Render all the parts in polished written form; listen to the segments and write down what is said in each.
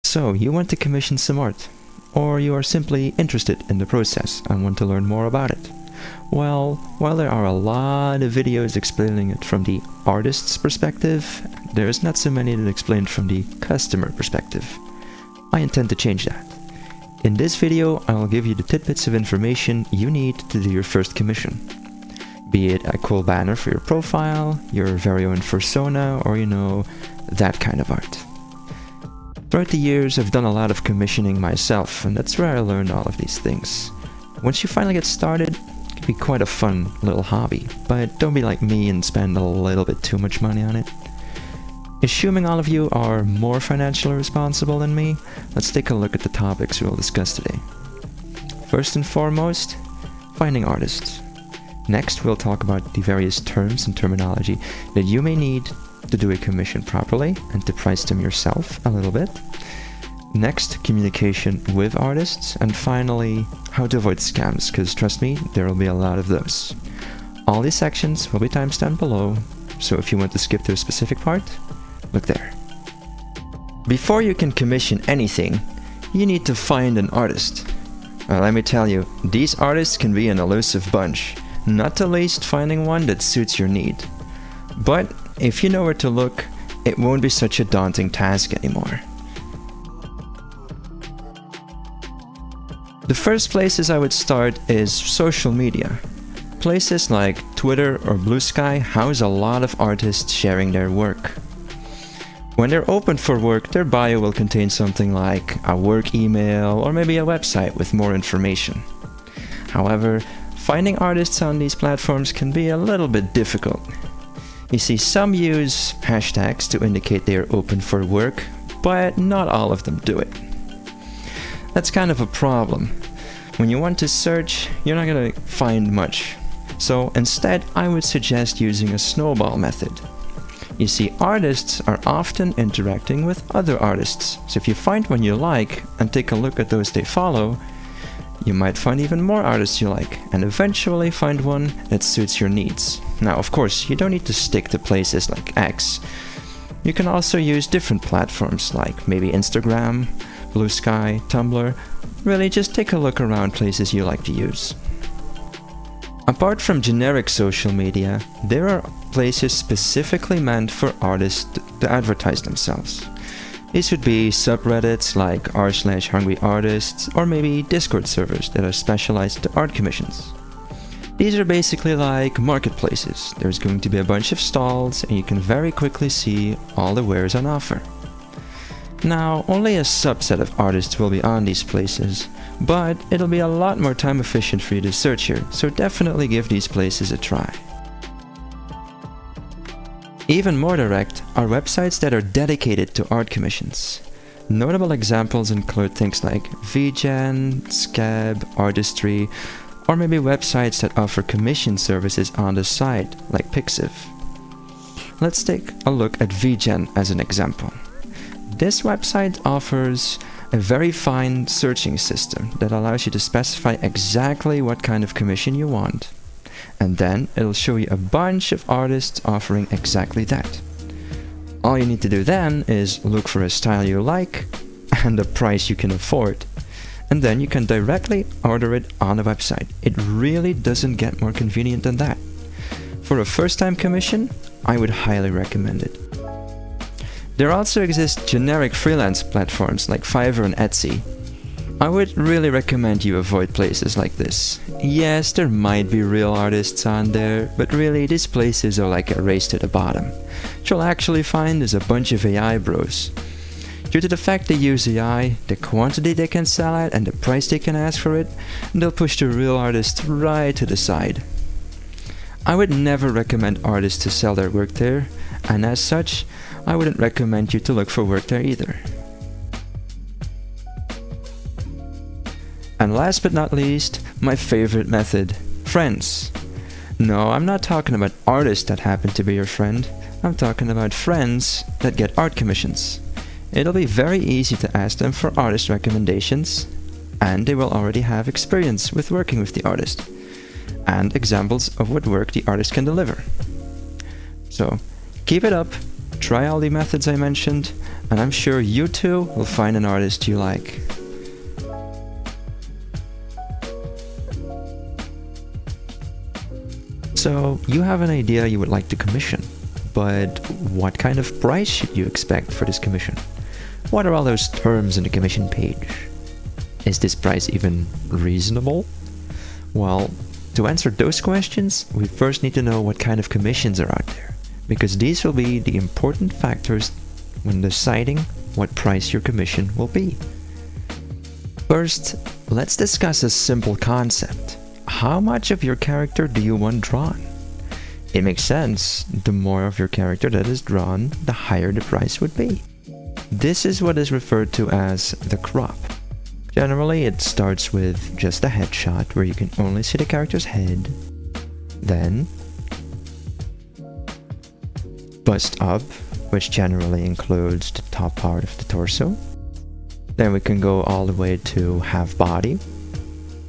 So, you want to commission some art, or you are simply interested in the process and want to learn more about it. Well, while there are a lot of videos explaining it from the artist's perspective, there's not so many that explain it from the customer perspective. I intend to change that. In this video, I will give you the tidbits of information you need to do your first commission. Be it a cool banner for your profile, your very own persona, or that kind of art. Throughout the years, I've done a lot of commissioning myself, and that's where I learned all of these things. Once you finally get started, it can be quite a fun little hobby, but don't be like me and spend a little bit too much money on it. Assuming all of you are more financially responsible than me, let's take a look at the topics we'll discuss today. First and foremost, finding artists. Next, we'll talk about the various terms and terminology that you may need to do a commission properly and to price them yourself a little bit. Next, communication with artists. And finally, how to avoid scams, because trust me, there will be a lot of those. All these sections will be timestamped below, so if you want to skip to a specific part, look there. Before you can commission anything, you need to find an artist. Well, let me tell you, these artists can be an elusive bunch. Not the least finding one that suits your need. But if you know where to look, it won't be such a daunting task anymore. The first places I would start is social media. Places like Twitter or Blue Sky house a lot of artists sharing their work. When they're open for work, their bio will contain something like a work email or maybe a website with more information. However, finding artists on these platforms can be a little bit difficult. You see, some use hashtags to indicate they are open for work, but not all of them do it. That's kind of a problem. When you want to search, you're not going to find much. So instead, I would suggest using a snowball method. You see, artists are often interacting with other artists, so if you find one you like and take a look at those they follow, you might find even more artists you like, and eventually find one that suits your needs. Now, of course, you don't need to stick to places like X. You can also use different platforms like maybe Instagram, Blue Sky, Tumblr. Really, just take a look around places you like to use. Apart from generic social media, there are places specifically meant for artists to advertise themselves. These would be subreddits like r/hungryartists or maybe Discord servers that are specialized to art commissions. These are basically like marketplaces. There's going to be a bunch of stalls and you can very quickly see all the wares on offer. Now, only a subset of artists will be on these places, but it'll be a lot more time efficient for you to search here, so definitely give these places a try. Even more direct are websites that are dedicated to art commissions. Notable examples include things like VGen, Scab, Artistry, or maybe websites that offer commission services on the side, like Pixiv. Let's take a look at VGen as an example. This website offers a very fine searching system that allows you to specify exactly what kind of commission you want. And then it'll show you a bunch of artists offering exactly that. All you need to do then is look for a style you like and a price you can afford. And then you can directly order it on the website. It really doesn't get more convenient than that. For a first-time commission, I would highly recommend it. There also exist generic freelance platforms like Fiverr and Etsy. I would really recommend you avoid places like this. Yes, there might be real artists on there, but really these places are like a race to the bottom. What you'll actually find is a bunch of AI bros. Due to the fact they use AI, the quantity they can sell at and the price they can ask for it, they'll push the real artist right to the side. I would never recommend artists to sell their work there, and as such, I wouldn't recommend you to look for work there either. And last but not least, my favorite method, friends. No, I'm not talking about artists that happen to be your friend. I'm talking about friends that get art commissions. It'll be very easy to ask them for artist recommendations, and they will already have experience with working with the artist, and examples of what work the artist can deliver. So, keep it up, try all the methods I mentioned, and I'm sure you too will find an artist you like. So, you have an idea you would like to commission, but what kind of price should you expect for this commission? What are all those terms in the commission page? Is this price even reasonable? Well, to answer those questions, we first need to know what kind of commissions are out there, because these will be the important factors when deciding what price your commission will be. First, let's discuss a simple concept. How much of your character do you want drawn? It makes sense. The more of your character that is drawn, the higher the price would be. This is what is referred to as the crop. Generally, it starts with just a headshot where you can only see the character's head. Then, bust up, which generally includes the top part of the torso. Then we can go all the way to half body,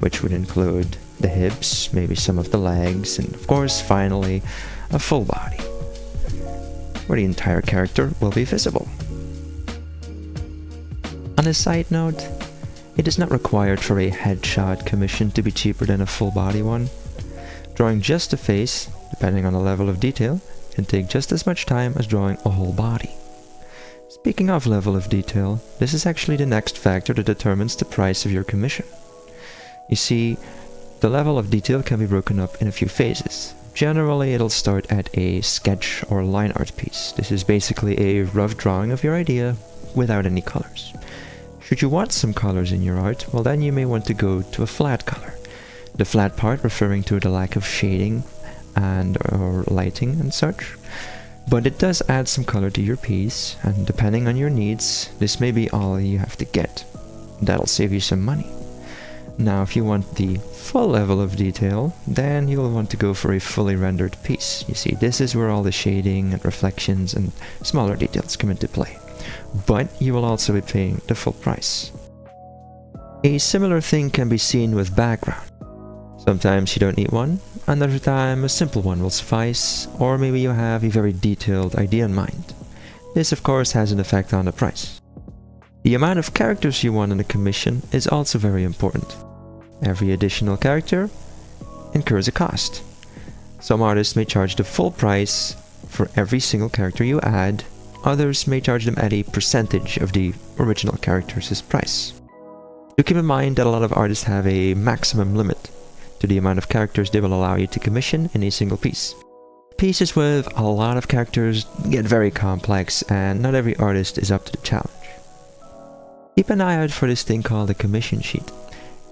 which would include the hips, maybe some of the legs, and of course, finally, a full body, where the entire character will be visible. On a side note, it is not required for a headshot commission to be cheaper than a full body one. Drawing just the face, depending on the level of detail, can take just as much time as drawing a whole body. Speaking of level of detail, this is actually the next factor that determines the price of your commission. You see, the level of detail can be broken up in a few phases. Generally, it'll start at a sketch or line art piece. This is basically a rough drawing of your idea without any colors. Should you want some colors in your art, well then you may want to go to a flat color. The flat part referring to the lack of shading or lighting and such. But it does add some color to your piece, and depending on your needs, this may be all you have to get. That'll save you some money. Now, if you want the full level of detail, then you'll want to go for a fully rendered piece. You see, this is where all the shading and reflections and smaller details come into play. But you will also be paying the full price. A similar thing can be seen with background. Sometimes you don't need one, another time a simple one will suffice, or maybe you have a very detailed idea in mind. This of course has an effect on the price. The amount of characters you want in a commission is also very important. Every additional character incurs a cost. Some artists may charge the full price for every single character you add, others may charge them at a percentage of the original character's price. Do keep in mind that a lot of artists have a maximum limit to the amount of characters they will allow you to commission in a single piece. Pieces with a lot of characters get very complex, and not every artist is up to the challenge. Keep an eye out for this thing called a commission sheet.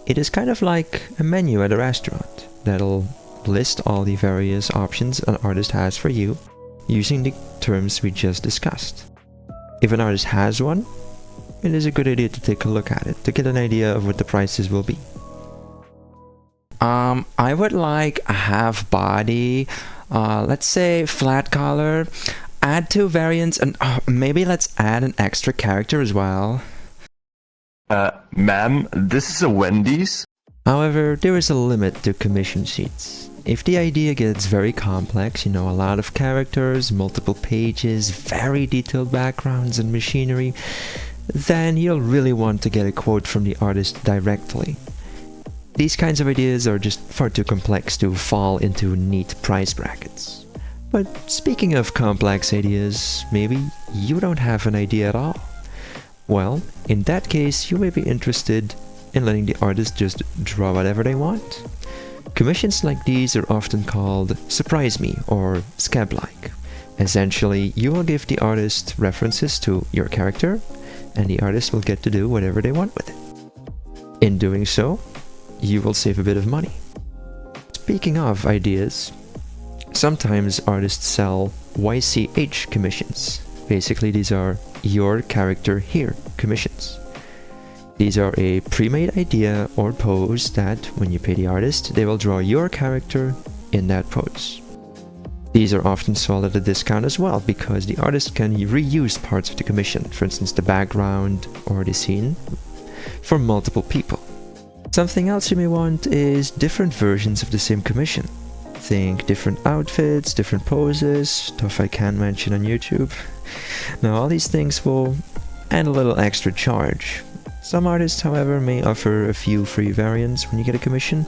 It is kind of like a menu at a restaurant that'll list all the various options an artist has for you using the terms we just discussed. If an artist has one, it is a good idea to take a look at it to get an idea of what the prices will be. I would like a half body, let's say flat collar, add 2 variants, and maybe let's add an extra character as well. Ma'am, this is a Wendy's? However, there is a limit to commission sheets. If the idea gets very complex, a lot of characters, multiple pages, very detailed backgrounds and machinery, then you'll really want to get a quote from the artist directly. These kinds of ideas are just far too complex to fall into neat price brackets. But speaking of complex ideas, maybe you don't have an idea at all. Well, in that case, you may be interested in letting the artist just draw whatever they want. Commissions like these are often called surprise me or scab-like. Essentially, you will give the artist references to your character, and the artist will get to do whatever they want with it. In doing so, you will save a bit of money. Speaking of ideas, sometimes artists sell YCH commissions. Basically, these are your character here commissions. These are a pre-made idea or pose that, when you pay the artist, they will draw your character in that pose. These are often sold at a discount as well, because the artist can reuse parts of the commission, for instance the background or the scene, for multiple people. Something else you may want is different versions of the same commission. Think different outfits, different poses, stuff I can't mention on YouTube. Now all these things will and a little extra charge. Some artists, however, may offer a few free variants when you get a commission.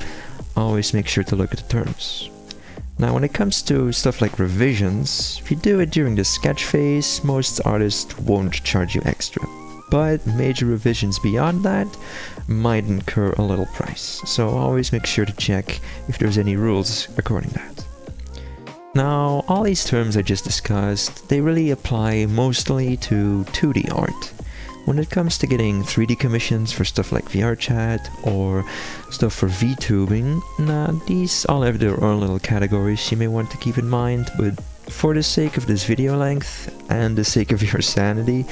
Always make sure to look at the terms. Now, when it comes to stuff like revisions, if you do it during the sketch phase, most artists won't charge you extra. But major revisions beyond that might incur a little price, so always make sure to check if there's any rules according to that. Now, all these terms I just discussed, they really apply mostly to 2D art. When it comes to getting 3D commissions for stuff like VR chat or stuff for VTubing, these all have their own little categories you may want to keep in mind, but for the sake of this video length and the sake of your sanity,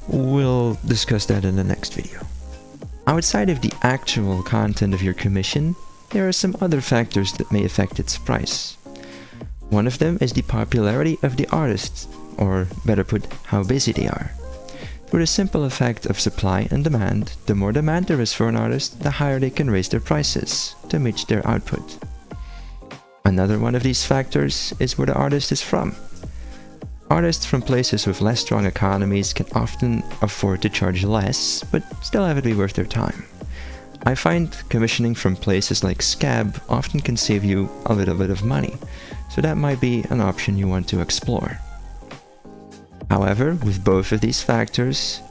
we'll discuss that in the next video. Outside of the actual content of your commission, there are some other factors that may affect its price. One of them is the popularity of the artist, or better put, how busy they are. Through the simple effect of supply and demand, the more demand there is for an artist, the higher they can raise their prices to match their output. Another one of these factors is where the artist is from. Artists from places with less strong economies can often afford to charge less, but still have it be worth their time. I find commissioning from places like Scab often can save you a little bit of money, so that might be an option you want to explore. However, with both of these factors,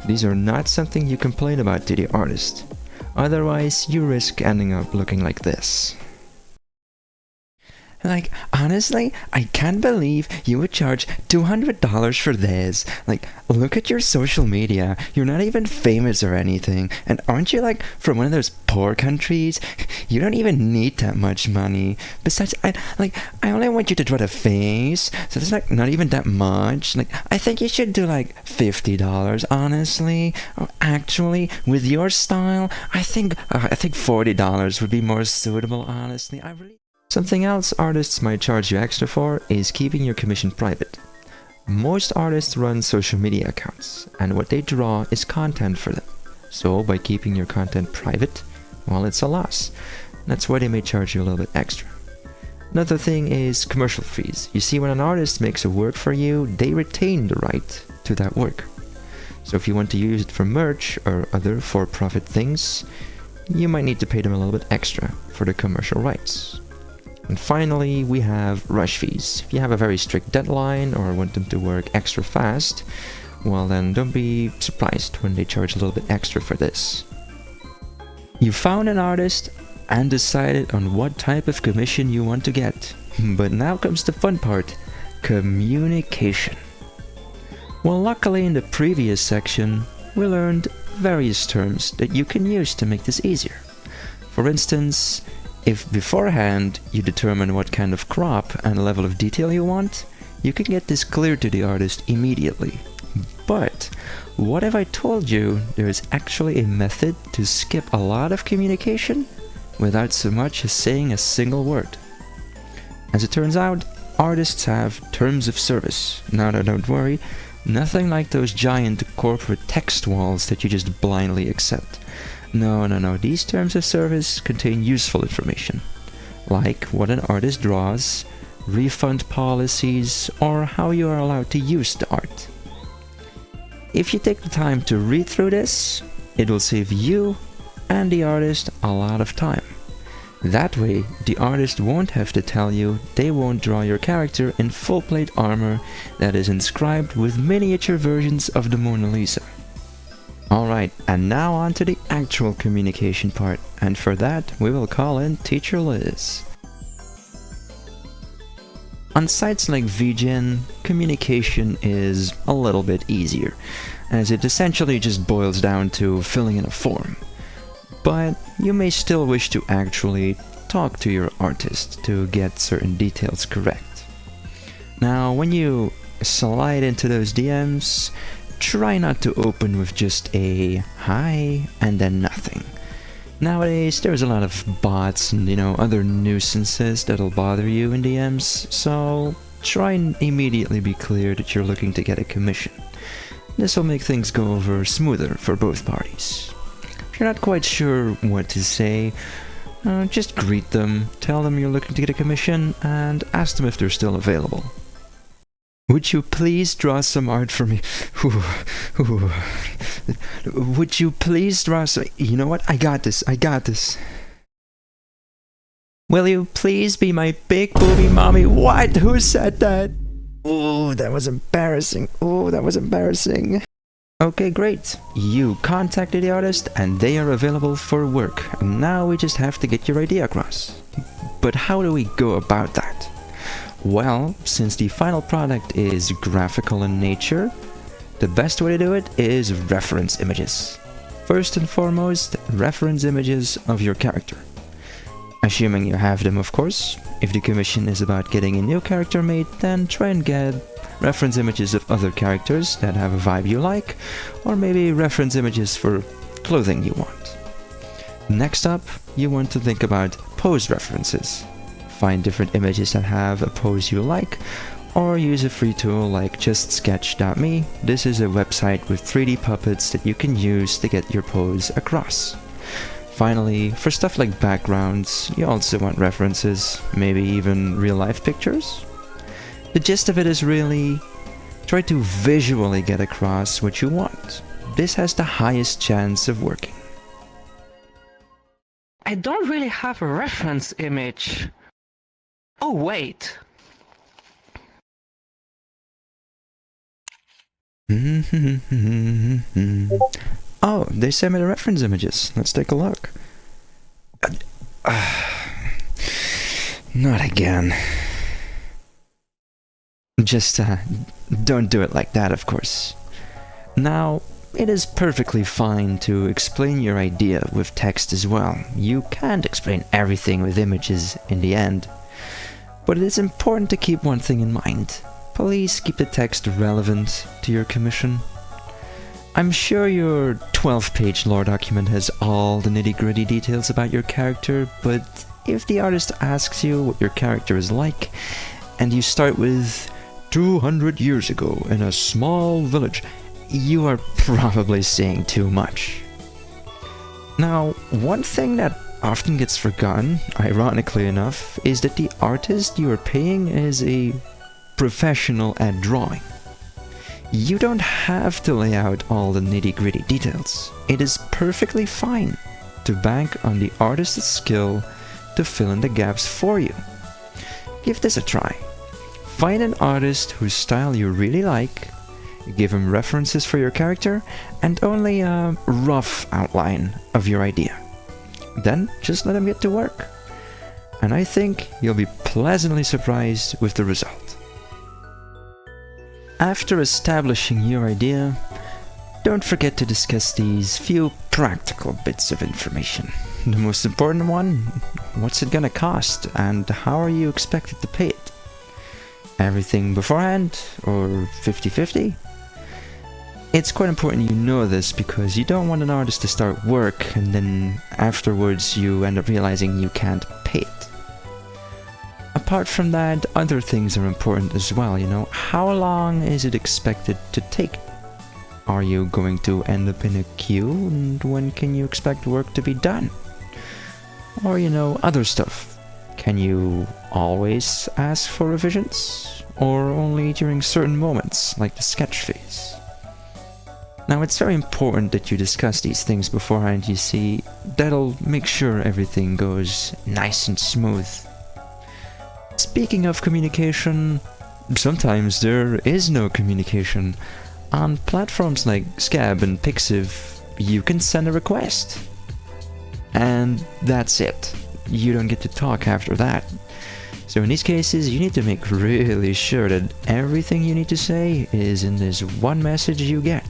these are not something you complain about to the artist. Otherwise, you risk ending up looking like this. Like, honestly, I can't believe you would charge $200 for this. Like, look at your social media. You're not even famous or anything. And aren't you, like, from one of those poor countries? You don't even need that much money. Besides, I only want you to draw the face. So it's, like, not even that much. Like, I think you should do, like, $50, honestly. Or actually, with your style, I think $40 would be more suitable, honestly. Something else artists might charge you extra for is keeping your commission private. Most artists run social media accounts, and what they draw is content for them. So by keeping your content private, well, it's a loss. That's why they may charge you a little bit extra. Another thing is commercial fees. You see, when an artist makes a work for you, they retain the right to that work. So if you want to use it for merch or other for-profit things, you might need to pay them a little bit extra for the commercial rights. And finally, we have rush fees. If you have a very strict deadline or want them to work extra fast, well then don't be surprised when they charge a little bit extra for this. You found an artist and decided on what type of commission you want to get. But now comes the fun part, communication. Well, luckily in the previous section, we learned various terms that you can use to make this easier. For instance, if beforehand you determine what kind of crop and level of detail you want, you can get this clear to the artist immediately. But what if I told you there is actually a method to skip a lot of communication without so much as saying a single word? As it turns out, artists have terms of service. Now, don't worry, nothing like those giant corporate text walls that you just blindly accept. No, these terms of service contain useful information, like what an artist draws, refund policies, or how you are allowed to use the art. If you take the time to read through this, it will save you and the artist a lot of time. That way, the artist won't have to tell you they won't draw your character in full plate armor that is inscribed with miniature versions of the Mona Lisa. Alright, and now on to the actual communication part, and for that we will call in Teacher Liz. On sites like VGen, communication is a little bit easier, as it essentially just boils down to filling in a form. But you may still wish to actually talk to your artist to get certain details correct. Now, when you slide into those DMs, try not to open with just a hi and then nothing. Nowadays, there's a lot of bots and, other nuisances that'll bother you in DMs, so try and immediately be clear that you're looking to get a commission. This will make things go over smoother for both parties. If you're not quite sure what to say, just greet them, tell them you're looking to get a commission, and ask them if they're still available. Would you please draw some art for me? Would you please draw some... You know what? I got this. Will you please be my big booby mommy? What? Who said that? Oh, that was embarrassing. Okay, great. You contacted the artist and they are available for work. Now we just have to get your idea across. But how do we go about that? Well, since the final product is graphical in nature, the best way to do it is reference images. First and foremost, reference images of your character. Assuming you have them, of course. If the commission is about getting a new character made, then try and get reference images of other characters that have a vibe you like, or maybe reference images for clothing you want. Next up, you want to think about pose references. Find different images that have a pose you like, or use a free tool like justsketch.me. This is a website with 3D puppets that you can use to get your pose across. Finally, for stuff like backgrounds, you also want references, maybe even real-life pictures. The gist of it is really try to visually get across what you want. This has the highest chance of working. I don't really have a reference image. Oh, wait. Oh, they sent me the reference images. Let's take a look. Not again. Just, don't do it like that, of course. Now, it is perfectly fine to explain your idea with text as well. You can't explain everything with images in the end. But it is important to keep one thing in mind. Please keep the text relevant to your commission. I'm sure your 12-page lore document has all the nitty-gritty details about your character, but if the artist asks you what your character is like, and you start with 200 years ago in a small village, you are probably saying too much. Now, one thing that often gets forgotten, ironically enough, is that the artist you are paying is a professional at drawing. You don't have to lay out all the nitty-gritty details. It is perfectly fine to bank on the artist's skill to fill in the gaps for you. Give this a try. Find an artist whose style you really like, give him references for your character, and only a rough outline of your idea. Then just let him get to work. And I think you'll be pleasantly surprised with the result. After establishing your idea, don't forget to discuss these few practical bits of information. The most important one, what's it gonna cost and how are you expected to pay it? Everything beforehand or 50-50? It's quite important you know this because you don't want an artist to start work and then afterwards you end up realizing you can't pay it. Apart from that, other things are important as well, you know. How long is it expected to take? Are you going to end up in a queue and when can you expect work to be done? Or, you know, other stuff. Can you always ask for revisions? Or only during certain moments, like the sketch phase? Now, it's very important that you discuss these things beforehand, you see. That'll make sure everything goes nice and smooth. Speaking of communication, sometimes there is no communication. On platforms like Scab and Pixiv, you can send a request. And that's it. You don't get to talk after that. So in these cases, you need to make really sure that everything you need to say is in this one message you get.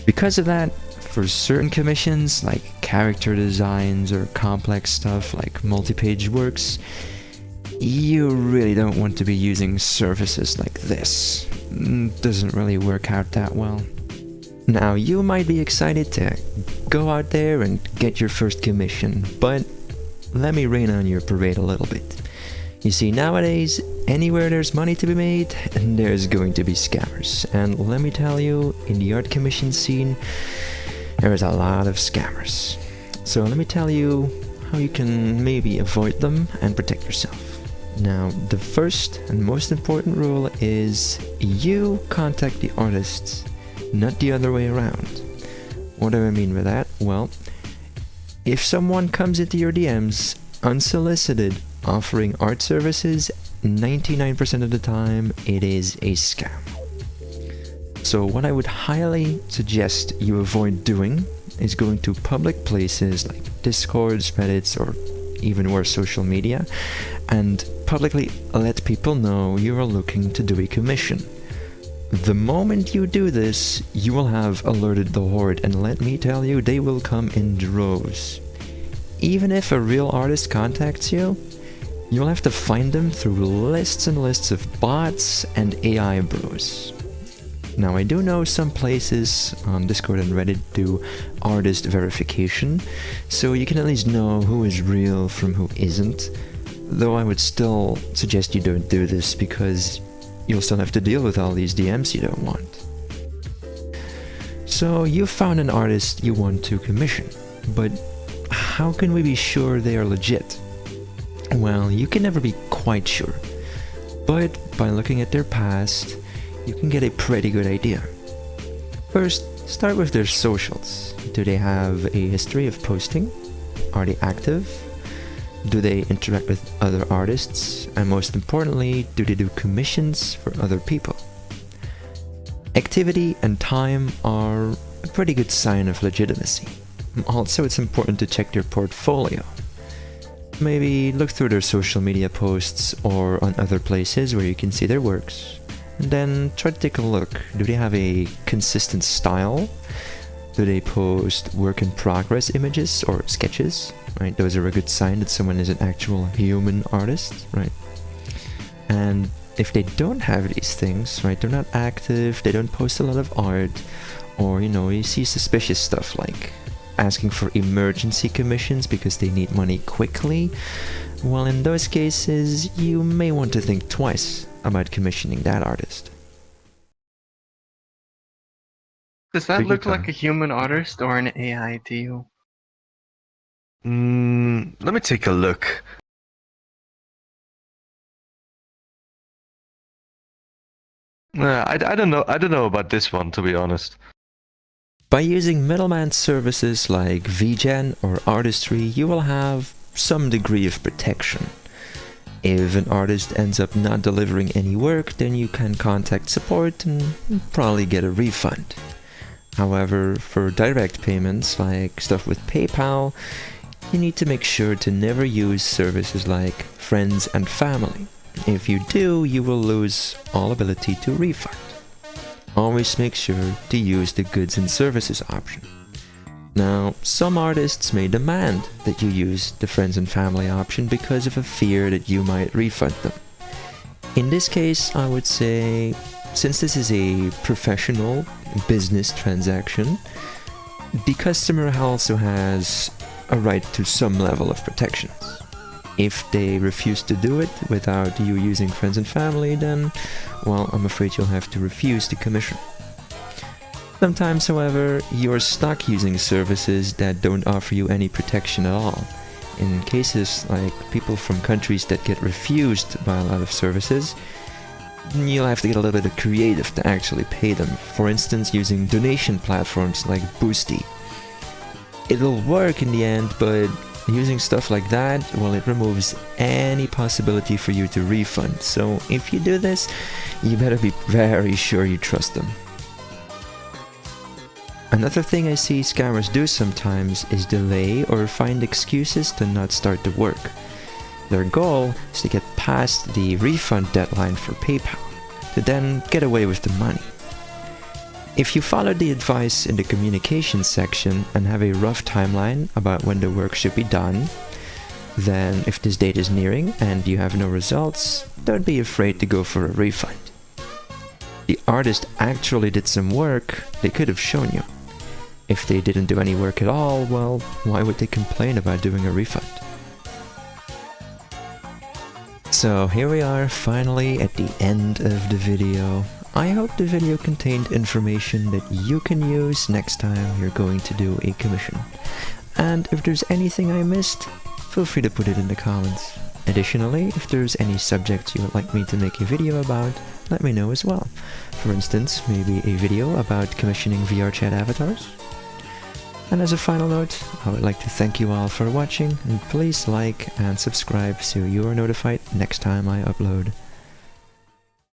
Because of that, for certain commissions like character designs or complex stuff like multi-page works, you really don't want to be using services like this. Doesn't really work out that well. Now, you might be excited to go out there and get your first commission, but let me rain on your parade a little bit. You see, nowadays, anywhere there's money to be made, there's going to be scammers. And let me tell you, in the art commission scene, there's a lot of scammers. So let me tell you how you can maybe avoid them and protect yourself. Now, the first and most important rule is you contact the artists, not the other way around. What do I mean by that? Well, if someone comes into your DMs unsolicited offering art services, 99% of the time it is a scam. So what I would highly suggest you avoid doing is going to public places like Discords, Reddits, or even worse, social media, and publicly let people know you are looking to do a commission. The moment you do this, you will have alerted the horde, and let me tell you, they will come in droves. Even if a real artist contacts you, you'll have to find them through lists and lists of bots and AI bros. Now, I do know some places on Discord and Reddit do artist verification, so you can at least know who is real from who isn't, though I would still suggest you don't do this because you'll still have to deal with all these DMs you don't want. So you found an artist you want to commission, but how can we be sure they are legit? Well, you can never be quite sure, but by looking at their past, you can get a pretty good idea. First, start with their socials. Do they have a history of posting? Are they active? Do they interact with other artists? And most importantly, do they do commissions for other people? Activity and time are a pretty good sign of legitimacy. Also, it's important to check their portfolio. Maybe look through their social media posts or on other places where you can see their works. And then try to take a look. Do they have a consistent style? Do they post work in progress images or sketches? Right, those are a good sign that someone is an actual human artist, right? And if they don't have these things, right, they're not active, they don't post a lot of art, or you see suspicious stuff like asking for emergency commissions because they need money quickly, well, in those cases, you may want to think twice about commissioning that artist. Does that Take your look like time. a human artist or an AI to you? Let me take a look. I don't know. I don't know about this one, to be honest. By using middleman services like VGen or Artistry, you will have some degree of protection. If an artist ends up not delivering any work, then you can contact support and probably get a refund. However, for direct payments, like stuff with PayPal, you need to make sure to never use services like friends and family. If you do, you will lose all ability to refund. Always make sure to use the goods and services option. Now, some artists may demand that you use the friends and family option because of a fear that you might refund them. In this case, I would say, since this is a professional business transaction, the customer also has a right to some level of protections. If they refuse to do it without you using friends and family, then, well, I'm afraid you'll have to refuse the commission. Sometimes, however, you're stuck using services that don't offer you any protection at all. In cases like people from countries that get refused by a lot of services, you'll have to get a little bit creative to actually pay them. For instance, using donation platforms like Boosty. It'll work in the end, but using stuff like that, well, it removes any possibility for you to refund. So if you do this, you better be very sure you trust them. Another thing I see scammers do sometimes is delay or find excuses to not start the work. Their goal is to get past the refund deadline for PayPal, to then get away with the money. If you follow the advice in the communication section and have a rough timeline about when the work should be done, then if this date is nearing and you have no results, don't be afraid to go for a refund. The artist actually did some work, they could have shown you. If they didn't do any work at all, well, why would they complain about doing a refund? So here we are, finally at the end of the video. I hope the video contained information that you can use next time you're going to do a commission. And if there's anything I missed, feel free to put it in the comments. Additionally, if there's any subject you would like me to make a video about, let me know as well. For instance, maybe a video about commissioning VR chat avatars. And as a final note, I would like to thank you all for watching, and please like and subscribe so you are notified next time I upload.